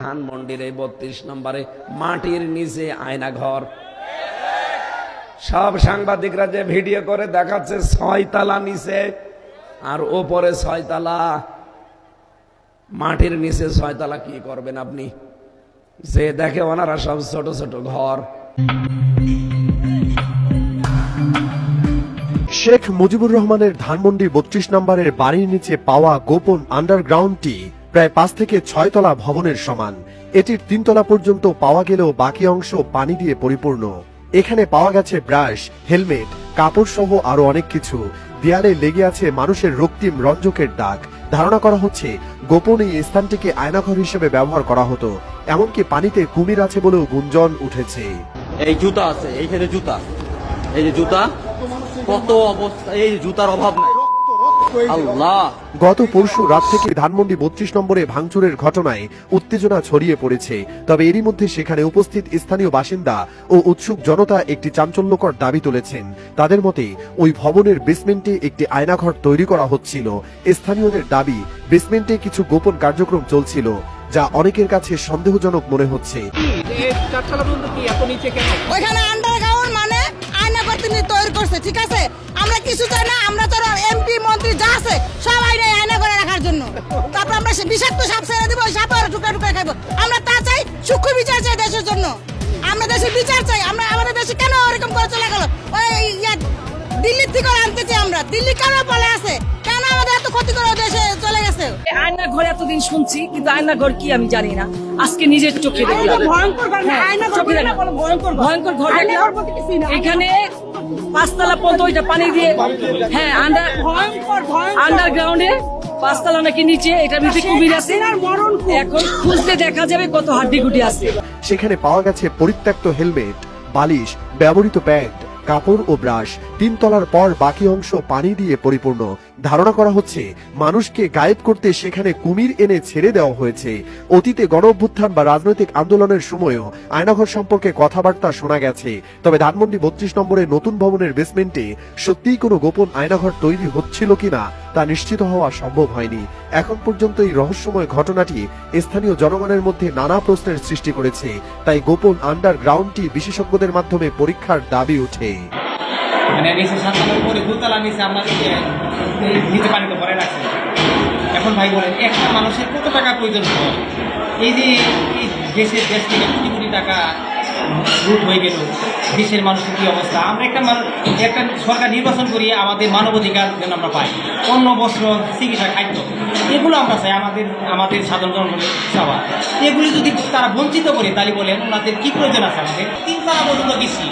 ধানমন্ডির এই ৩২ নম্বরে মাটির নিচে আয়না ঘর। সব সাংবাদিকরা যে ভিডিও করে দেখাচ্ছে ৬ তলা নিচে আর ওপরে ৬ তলা, মাটির নিচে ৬ তলা কি করবেন আপনি? যে দেখে ওনারা সব ছোট ছোট ঘর। শেখ মুজিবুর রহমানের ধানমন্ডি ৩২ নম্বরের বাড়ির নিচে পাওয়া গোপন আন্ডারগ্রাউন্ডটি প্রায় ৫ থেকে ৬ তলা ভবনের সমান। এটির ৩ তলা পর্যন্ত পাওয়া গেলেও বাকি অংশ পানি দিয়ে পরিপূর্ণ। এখানে পাওয়া গেছে ব্রাশ, হেলমেট, কাপড় সহ আরো অনেক কিছু। দেয়ালে লেগে আছে মানুষের রক্তিম রঞ্জকের দাগ। ধারণা করা হচ্ছে গোপন এই স্থানটিকে আয়নাঘর হিসেবে ব্যবহার করা হতো। এমনকি পানিতে কুমির আছে বলেও গুঞ্জন উঠেছে। এই জুতা আছে, এইখানে জুতা, এই যে জুতা, কত অবস্থা, এই জুতার অভাব নাই। আল্লাহ, গত পরশু রাত থেকে ধানমন্ডি ৩২ নম্বরে ভাঙচুরের ঘটনায় উত্তেজনা ছড়িয়ে পড়েছে। তবে এরই মধ্যে সেখানে উপস্থিত স্থানীয় বাসিন্দা ও উৎসুক জনতা একটি চাঞ্চল্যকর দাবি তুলেছেন। তাদের মতে ওই ভবনের বেসমেন্টে একটি আয়নাঘর তৈরি করা হচ্ছিল। স্থানীয়দের দাবি, বেসমেন্টে কিছু গোপন কার্যক্রম চলছিল, যা অনেকের কাছে সন্দেহজনক মনে হচ্ছে। ওইখানে আন্ডারগ্রাউন্ড মানে আয়নাঘর তিনি তৈরি করছে, ঠিক আছে? আমরা কিছু চাই না, আমরা তো এমপি মন্ত্রী যা আছে সব আয়না করে রাখার জন্য। তারপর আমরা বিষাক্ত সাপ ছেড়ে দেবো, ওই সাপ টুকরা টুকরা খাবো। আমরা তা চাই, সূক্ষ্ম বিচার চাই দেশের জন্য। আমরা দেশের বিচার চাই। আমরা আমাদের দেশে কেন ওরকম করে চলে গেল? ওই দিল্লির থেকে আনতে চাই আমরা। দিল্লি কেন বলে আছে, কেন আমাদের এত ক্ষতি করে দেশে চলে গেছে? আয়না ঘর এতদিন শুনছি, কিন্তু আয়না ঘর কি আমি জানি না। আজকে নিজের চোখে দেখলাম। ভয়ঙ্কর ঘর দেখলাম। এখানে ৫ তলা পর্যন্ত ওইটা পানি দিয়ে, হ্যাঁ, আন্ডারগ্রাউন্ডে ৫ তলা নাকি নিচে, এটার ভিতরে কুমির আছে। এখন খুঁজতে দেখা যাবে কত হাড্ডি গুটি আছে। সেখানে পাওয়া গেছে পরিত্যক্ত হেলমেট, বালিশ, ব্যবহৃত প্যান্ট, কাপড় ও ব্রাশ। ৩ তলার পর বাকি অংশ পানি দিয়ে পরিপূর্ণ। ধারণা করা হচ্ছে মানুষকে গায়েব করতে সেখানে কুমির এনে ছেড়ে দেওয়া হয়েছে। অতীতে গণঅভ্যুত্থান বা রাজনৈতিক আন্দোলনের সময়ও আয়নাঘর সম্পর্কে কথাবার্তা শোনা গেছে। তবে ধানমন্ডি ৩২ নম্বরের নতুন ভবনের বেসমেন্টে সত্যিই কোনো গোপন আয়নাঘর তৈরি হচ্ছিল কিনা তা নিশ্চিত হওয়া সম্ভব হয়নি। এখন পর্যন্ত এই রহস্যময় ঘটনাটি স্থানীয় জনগণের মধ্যে নানা প্রশ্নের সৃষ্টি করেছে। তাই গোপন আন্ডারগ্রাউন্ডটি বিশেষজ্ঞদের মাধ্যমে পরীক্ষার দাবি ওঠে। মানে নিচে ৭ তলার উপরে ২ তলা নিচে আমরা নিচে পানিতে ভরে রাখছি। এখন ভাই বলেন, একটা মানুষের কত টাকা প্রয়োজন হয়? এই যে এই দেশ থেকে কোটি কোটি টাকা লুট হয়ে গেল, দেশের মানুষের কি অবস্থা? আমরা একটা সরকার নির্বাচন করি আমাদের মানবাধিকার যেন আমরা পাই, অন্ন, বস্ত্র, চিকিৎসা, খাদ্য, এগুলো আমরা চাই। আমাদের সাধারণ জনগণের চাওয়া, এগুলি যদি তারা বঞ্চিত করে, তাহলে বলেন ওনাদের কি প্রয়োজন আছে? আমাদের ৩ তলা পর্যন্ত বেশি